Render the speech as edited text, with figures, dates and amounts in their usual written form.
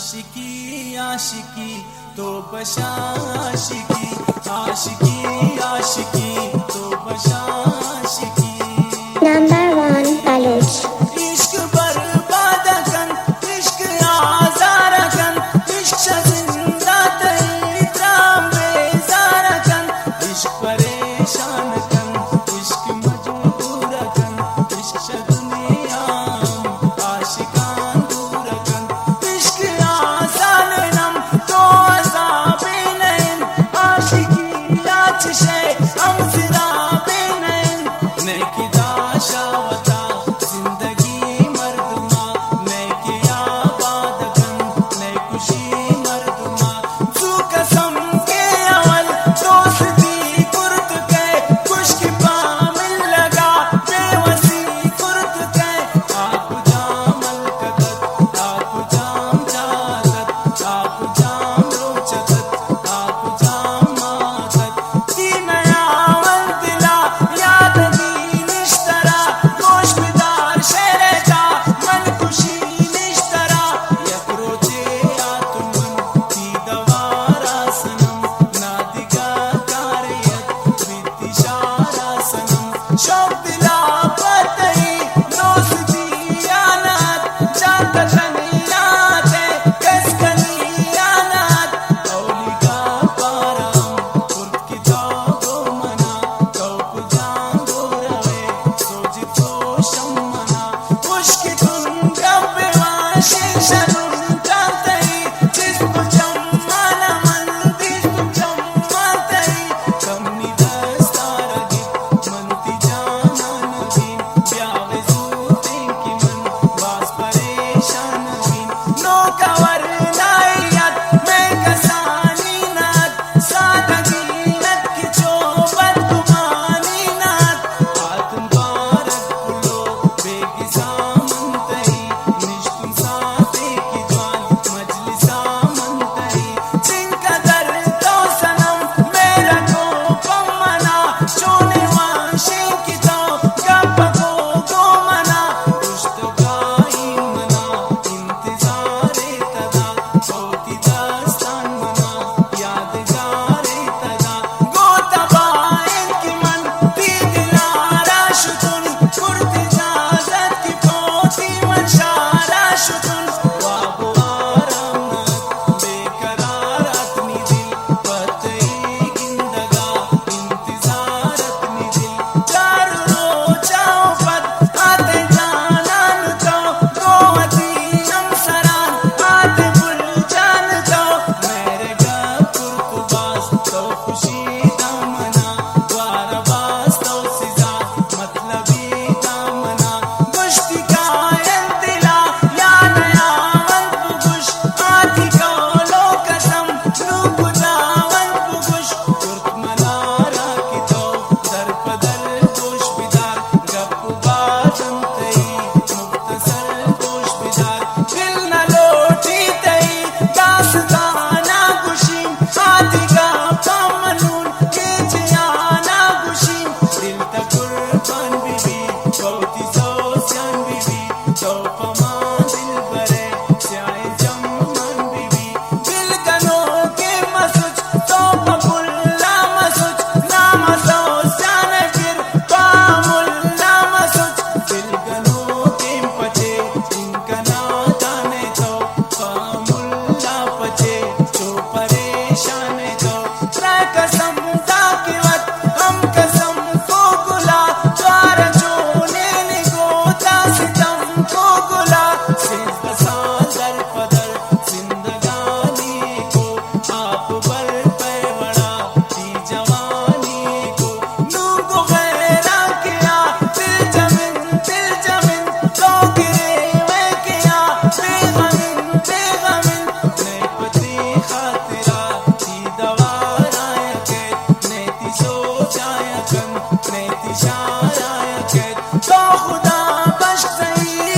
आशिकी आशिकी तो बशा आशिकी, आशिकी आशिकी तो बशा आशिकी। Number 1 Baluch इश्क बर्बाद कन, इश्क आज़ार कन, इश्क जिंदा तई त्राम बेजार कन, इश्क परेशान कन, इश्क मजबूर कन, इश्क दुनिया आशिकान दूर कन, इश्क आसान नम तो अज़ाबे नैन, आशिकी आतिशे हम ज़िराबे नैन, नेकी दाशा वता जिंदगी मर्दमा, नेकी आबाद कन, ने खुशी मर्दमा, तू कसम के अवल दोस्ती कुर्त के, खुश्क पामिल लगा बेवसी कुर्त के, आप जामल कदत, आप जाम जागत, आप जाम रोचकत, आप जाम मातत, ती नया वल दिला याद दी निश्तरा, गोश बिदार शेरे जा मन खुशी निश्तरा, यकरोचे आतुमन ती दवारा सनम, नादिगा कारियत बितिशारा सनम, शौक दिला पतई दोस्ती यानत, जात खनियाते कसकनियानत, औलिगा पारम कुर्त की जागो मना, कौप जांगो रवे सोजी तो शम्मना, मुश्किल तुम गब्बे वाशिक शनुन जातई, जिस्म जम्माना मंदी तुम जम्मातई, कमनी दस्तारगी मनती जाना नवीन, ब्यावे सूतें की मन बास परेशान बीन, नो कवर नायत में कसानी नात, सादगी नत की चोबत गुमानी नात, आत्म पारक पुलो बेगिसा मंतई, निश्तुम साथे की ज्वान मजलिसा मंतई, जिनका दर तो सनम मेरा को पमना, चोने वाशे की तो गप को मना, दुष्ट गाई मना, इंतजारे तदा, सोती दास्तान मना, यादगारे तदा, गोतबाएं की मन ती दिलारा शुतुन, कुर्त इजाजत की पोती मंशारा शुतुन, वाबो आरामत बेकरारत नि दिल, पतई गिंदगा इंतजारत नि दिल, चारू रोजाओ पद आते जानान तो, गोवती अमसरान आते बुल जान तो, मेरे गप कुर्तुबास तो खुशी दामना, द्वारबास तो सिजा मतलबी दामना, गुश्ती कायल दिला या नया वंत बुगुश, आदि कौलो कसम नू बुझावंत बुगुश, कुर्त मलारा की तो दर पदर गोश बिदार, गप बाजम तई मुख्तसर गोश बिदार, दिल न लोटी तई दास्ताना गुशीम, आदि का पामनून के जियाना गुशीम, दिल तक कुर्बान बीबी चौथी सौ स्यान बीबी, चौपमा दिल बरे स्याए जम्मन बीबी, दिल गनो के मसुच तो पपुल्ला मसुच, नाम सौ स्यान फिर पामुल्ला मसुच, दिल गनो के पचे जिनका ना जाने तो, पामुल्ला पचे जो परेशान तो, त्रै कसम ताकिवत हम कसम को गुला, द्वार जोने निगोता सितम को गुला, सिंध साल दर पदर जिंदगानी को, आप बर पे बड़ा दी जवानी को, नूगो गैरा किया दिल जमिन तो गिरे वे किया बेगमिन बेगमिन, ने पति खातिरा दी दवाराय के, ने ती सोचाय कन, ने ती शाराय के, तो खुदा बख्श सही